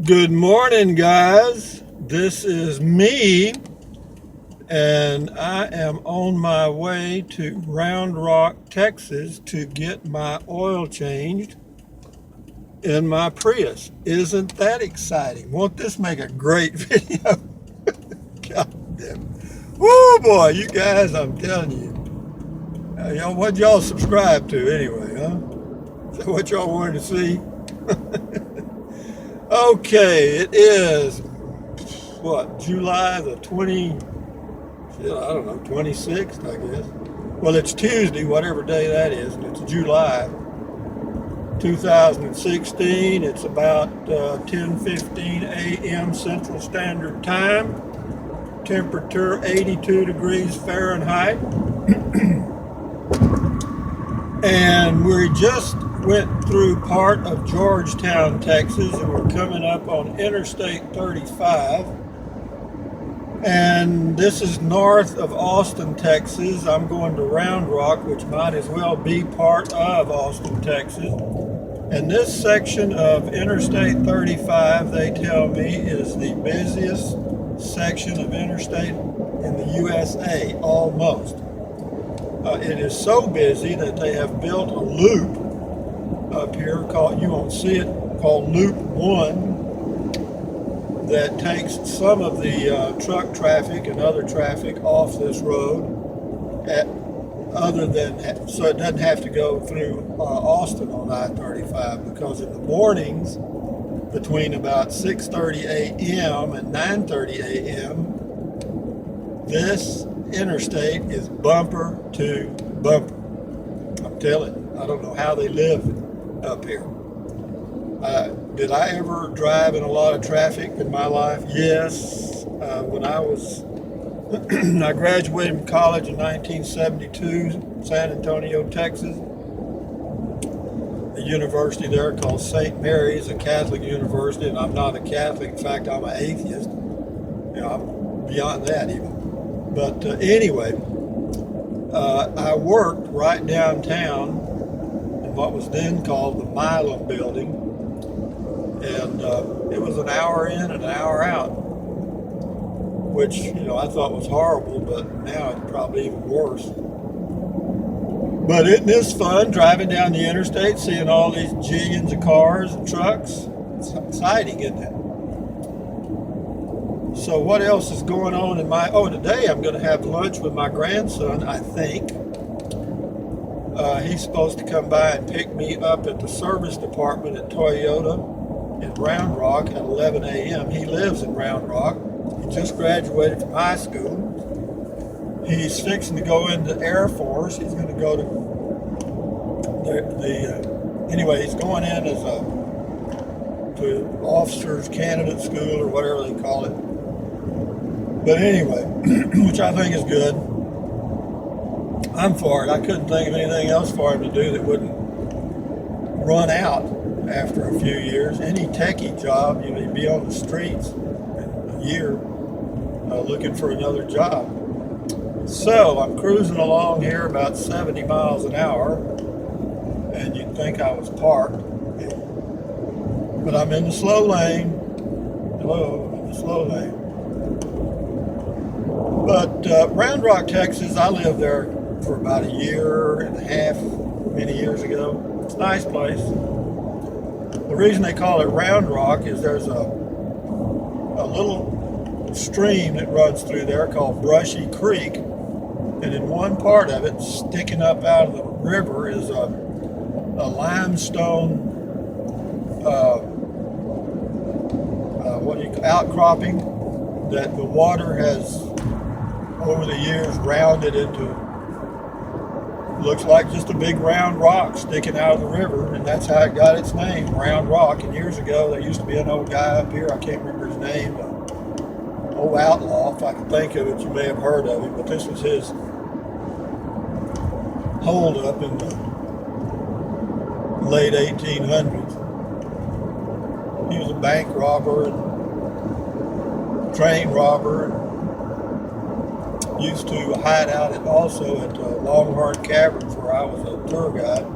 Good morning, guys. This is me, and I am on my way to Round Rock, Texas to get my oil changed in my Prius. Isn't that exciting? Won't this make a great video? God damn. Woo, boy, you guys, I'm telling you. What y'all subscribe to anyway, huh? Is that what y'all wanted to see? Okay, it is what, July the 20, I don't know, 26th, I guess. Well, it's Tuesday, whatever day that is, and it's July 2016. It's about 10:15 a.m. Central Standard Time. Temperature 82 degrees Fahrenheit. And we just went through part of Georgetown, Texas, and we're coming up on Interstate 35. And this is north of Austin, Texas. I'm going to Round Rock, which might as well be part of Austin, Texas. And this section of Interstate 35, they tell me, is the busiest section of interstate in the USA, almost. It is so busy that they have built a loop up here called, you won't see it, called Loop 1, that takes some of the truck traffic and other traffic off this road, so it doesn't have to go through Austin on I-35, because in the mornings between about 6:30 a.m. and 9:30 a.m. this interstate is bumper to bumper. I'm telling you, I don't know how they live up here. Did I ever drive in a lot of traffic in my life? Yes. When I graduated from college in 1972, San Antonio, Texas. A university there called St. Mary's, a Catholic university, and I'm not a Catholic. In fact, I'm an atheist. I'm beyond that even. But anyway, I worked right downtown in what was then called the Milam Building, and it was an hour in and an hour out, which I thought was horrible, but now it's probably even worse. But isn't this fun, driving down the interstate, seeing all these jillions of cars and trucks? It's exciting, isn't it? So what else is going on in today I'm going to have lunch with my grandson, I think. He's supposed to come by and pick me up at the service department at Toyota in Round Rock at 11 a.m. He lives in Round Rock. He just graduated from high school. He's fixing to go into the Air Force. He's going to go to anyway, he's going in as to officers candidate school or whatever they call it. But anyway, which I think is good. I'm for it. I couldn't think of anything else for him to do that wouldn't run out after a few years. Any techie job, he'd be on the streets in a year looking for another job. So I'm cruising along here about 70 miles an hour, and you'd think I was parked, but I'm in the slow lane. Hello, I'm in the slow lane. But Round Rock, Texas, I lived there for about a year and a half, many years ago. It's a nice place. The reason they call it Round Rock is there's a little stream that runs through there called Brushy Creek, and in one part of it, sticking up out of the river, is a limestone outcropping that the water has over the years rounded into, looks like just a big round rock sticking out of the river, and that's how it got its name, Round Rock. And years ago there used to be an old guy up here, I can't remember his name, old outlaw, if I can think of it. You may have heard of him, but this was his hold up in the late 1800s. He was a bank robber and train robber, and used to hide out also at Longhorn Caverns, where I was a tour guide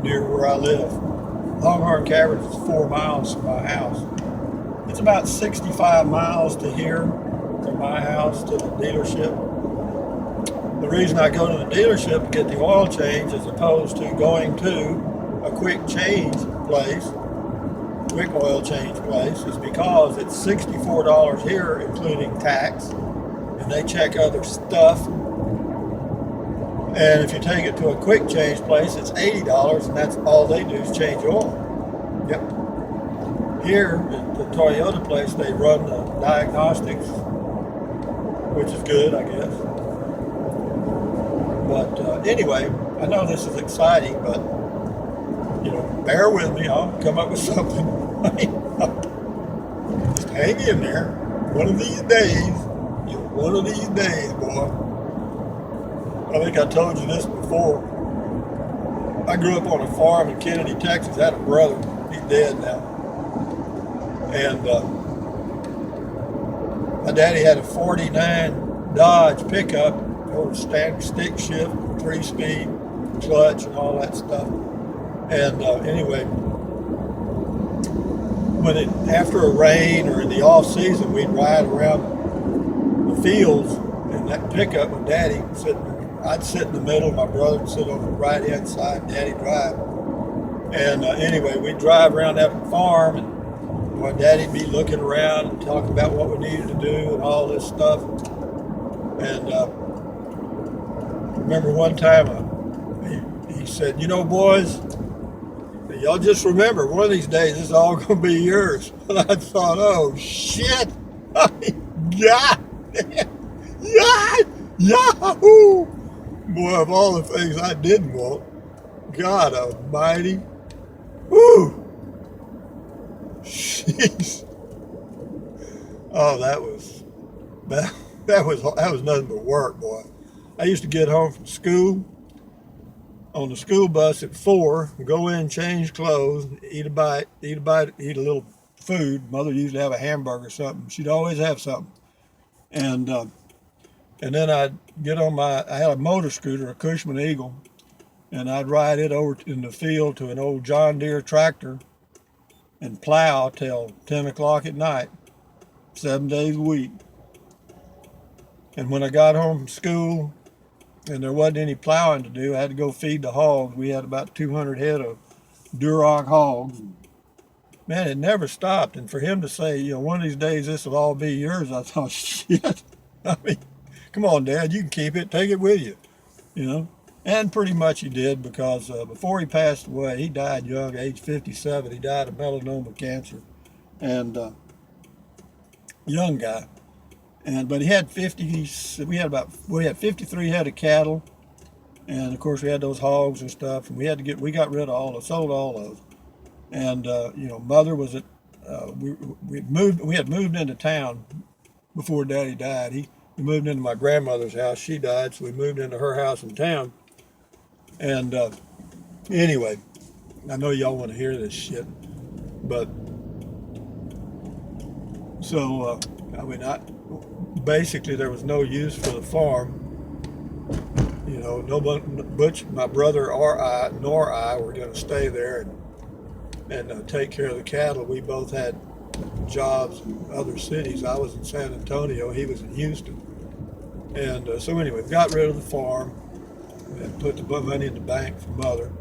near where I live. Longhorn Caverns is 4 miles from my house. It's about 65 miles to here, from my house to the dealership. The reason I go to the dealership to get the oil change as opposed to going to a quick oil change place, is because it's $64 here, including tax, and they check other stuff. And if you take it to a quick change place, it's $80, and that's all they do is change oil. Yep. Here at the Toyota place, they run the diagnostics, which is good, I guess. But anyway, I know this is exciting, but bear with me. I'll come up with something. Just hang in there. One of these days, boy. I think I told you this before. I grew up on a farm in Kennedy, Texas. I had a brother. He's dead now. And my daddy had a 49 Dodge pickup, old standard stick shift, 3-speed, clutch, and all that stuff. And anyway, after a rain or in the off season, we'd ride around the fields in that pickup with Daddy. I'd sit in the middle, my brother would sit on the right hand side, Daddy drive. And anyway, we'd drive around that farm, and my Daddy'd be looking around and talking about what we needed to do and all this stuff. And remember one time he said, boys, y'all just remember, one of these days it's all going to be yours. And I thought, oh shit, God, Yahoo! Boy, of all the things I didn't want, God Almighty, whoo, jeez. Oh, that was nothing but work, boy. I used to get home from school on the school bus at 4, go in, change clothes, eat a little food. Mother usually have a hamburger or something. She'd always have something. And then I'd get on I had a motor scooter, a Cushman Eagle, and I'd ride it over in the field to an old John Deere tractor and plow till 10 o'clock at night, 7 days a week. And when I got home from school and there wasn't any plowing to do, I had to go feed the hogs. We had about 200 head of Duroc hogs. Man, it never stopped. And for him to say, one of these days this will all be yours, I thought, shit. I mean, come on, Dad, you can keep it, take it with you, And pretty much he did, because before he passed away, he died young, age 57. He died of melanoma cancer, and young guy. But he had 53 head of cattle, and of course we had those hogs and stuff, and we got rid of sold all those. And Mother was we had moved into town before Daddy died. We moved into my grandmother's house. She died, so we moved into her house in town. And anyway, I know y'all want to hear this shit, but so basically there was no use for the farm. Nobody, Butch, my brother, nor I were going to stay there and take care of the cattle. We both had jobs in other cities. I was in San Antonio, he was in Houston. And so anyway, we got rid of the farm and put the money in the bank for Mother.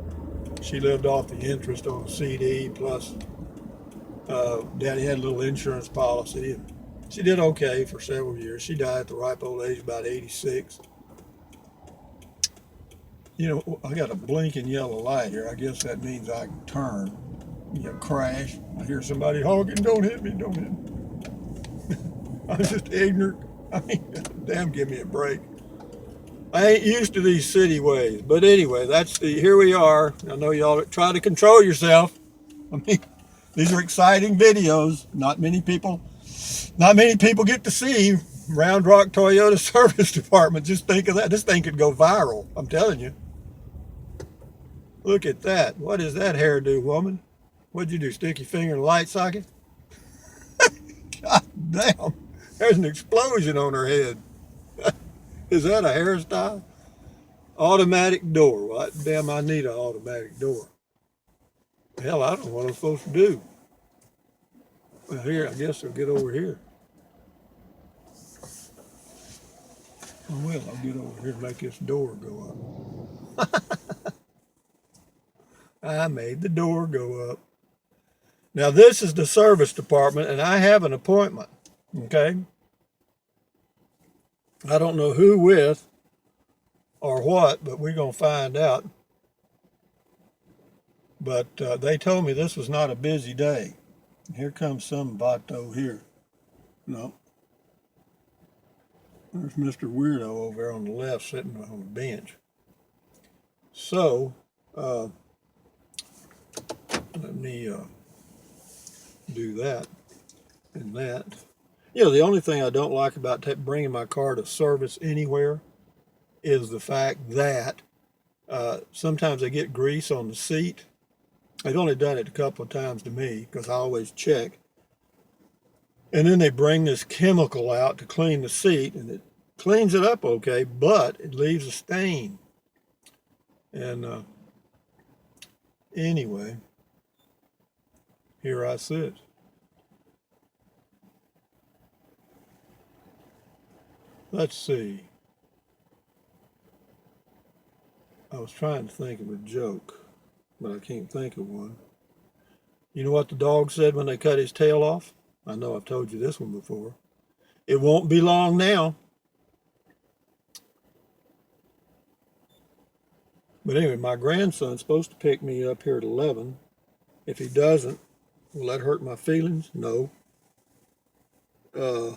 She lived off the interest on the CD, plus Daddy had a little insurance policy, and she did okay for several years. She died at the ripe old age of about 86. I got a blinking yellow light here. I guess that means I can turn. Crash. I hear somebody honking, don't hit me. I'm just ignorant. Damn, give me a break. I ain't used to these city ways. But anyway, here we are. I know y'all try to control yourself. These are exciting videos. Not many people get to see Round Rock Toyota Service Department. Just think of that. This thing could go viral. I'm telling you. Look at that. What is that hairdo, woman? What'd you do, stick your finger in a light socket? God damn, there's an explosion on her head. Is that a hairstyle? Automatic door. Well, damn, I need an automatic door. Hell, I don't know what I'm supposed to do. Well, here, I guess I'll get over here. Oh, well, I'll get over here and make this door go up. I made the door go up. Now, this is the service department, and I have an appointment, okay? I don't know who with or what, but we're going to find out. But they told me this was not a busy day. Here comes some vato here. No. There's Mr. Weirdo over there on the left sitting on the bench. So, let me do that and that. You know, the only thing I don't like about bringing my car to service anywhere is the fact that sometimes I get grease on the seat. They've only done it a couple of times to me because I always check. And then they bring this chemical out to clean the seat, and it cleans it up okay, but it leaves a stain. And anyway, here I sit. Let's see. I was trying to think of a joke, but I can't think of one. You know what the dog said when they cut his tail off? I know I've told you this one before. It won't be long now. But anyway, my grandson's supposed to pick me up here at 11. If he doesn't, will that hurt my feelings? No. I'm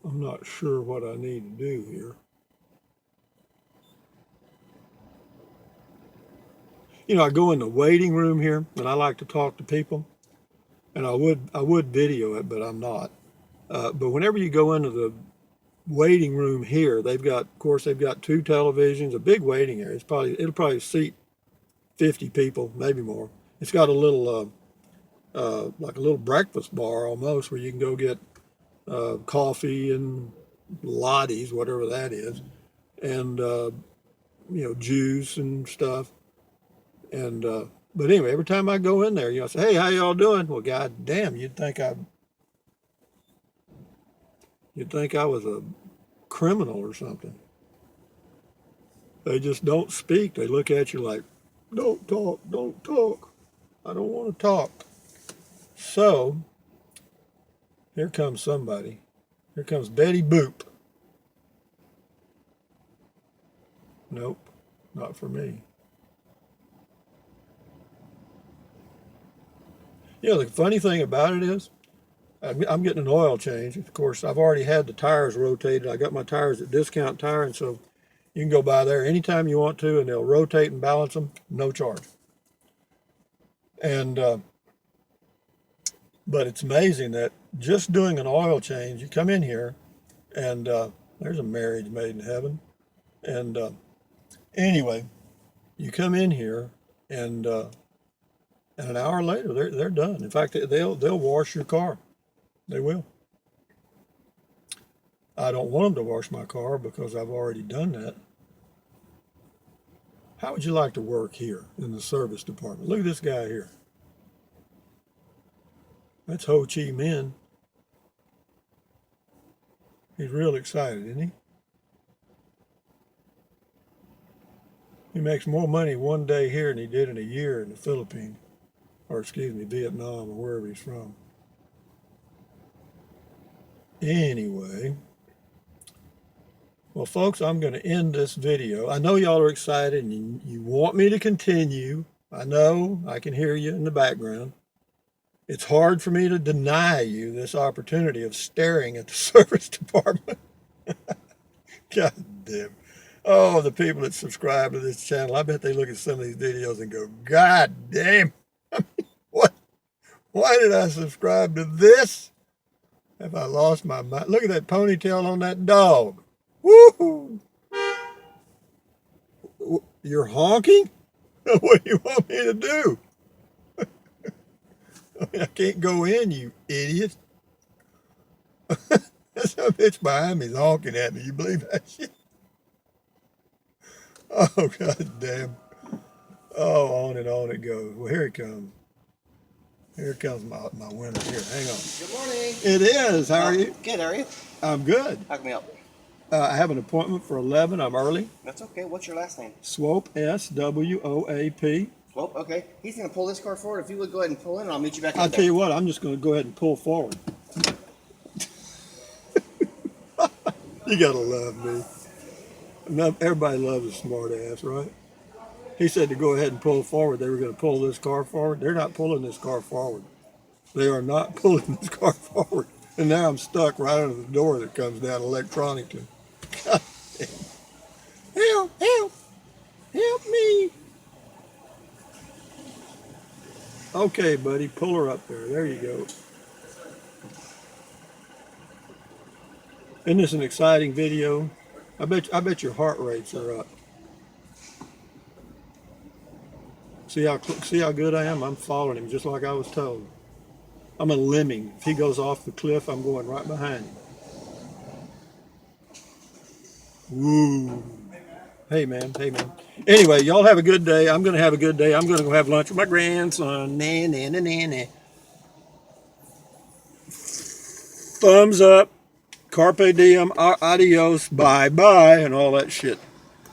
not sure what I need to do here. You know, I go in the waiting room here, and I like to talk to people. And I would video it, but I'm not. But whenever you go into the waiting room here, of course, they've got 2 televisions, a big waiting area. It'll probably seat 50 people, maybe more. It's got a little, like a little breakfast bar almost, where you can go get coffee and lattes, whatever that is, and juice and stuff. And but anyway, every time I go in there, I say, "Hey, how y'all doing?" Well, god damn, you'd think I was a criminal or something. They just don't speak. They look at you like, "Don't talk, don't talk. I don't want to talk." So here comes somebody. Here comes Betty Boop. Nope, not for me. You know, the funny thing about it is, I'm getting an oil change. Of course, I've already had the tires rotated. I got my tires at Discount Tire, and so you can go by there anytime you want to, and they'll rotate and balance them, no charge. And but it's amazing that just doing an oil change, you come in here, and there's a marriage made in heaven. And anyway, you come in here, and an hour later, they're done. In fact, they'll wash your car. They will. I don't want them to wash my car because I've already done that. How would you like to work here in the service department? Look at this guy here. That's Ho Chi Minh. He's real excited, isn't he? He makes more money one day here than he did in a year in the Philippines. Or excuse me, Vietnam, or wherever he's from. Anyway, well, folks, I'm going to end this video. I know y'all are excited and you want me to continue. I know, I can hear you in the background. It's hard for me to deny you this opportunity of staring at the service department. God damn. Oh, the people that subscribe to this channel, I bet they look at some of these videos and go, God damn. What? Why did I subscribe to this? Have I lost my mind? Look at that ponytail on that dog. Woohoo! You're honking? What do you want me to do? I can't go in, you idiot. That bitch behind me is honking at me. You believe that shit? Oh, god damn. Oh, on it goes. Well, here it comes. Here comes my winner here. Hang on. Good morning. It is. How are you? Good, how are you? I'm good. How can we help? I have an appointment for 11. I'm early. That's okay. What's your last name? Swope, S-W-O-A-P. Well, okay. He's going to pull this car forward. If you would go ahead and pull in, and I'll meet you back I'll up tell there. you what, I'm just going to go ahead and pull forward. You got to love me. Everybody loves a smart ass, right? He said to go ahead and pull forward. They were going to pull this car forward. They're not pulling this car forward. They are not pulling this car forward. And now I'm stuck right under the door that comes down electronically. God damn. Help, help, help me. Okay, buddy, pull her up there. There you go. Isn't this an exciting video? I bet your heart rates are up. See how good I am? I'm following him just like I was told. I'm a lemming. If he goes off the cliff, I'm going right behind him. Woo. Hey man, hey man. Anyway, y'all have a good day. I'm gonna have a good day. I'm gonna go have lunch with my grandson. Nah, nah, nah, nah, nah. Thumbs up. Carpe diem, adios, bye bye, and all that shit.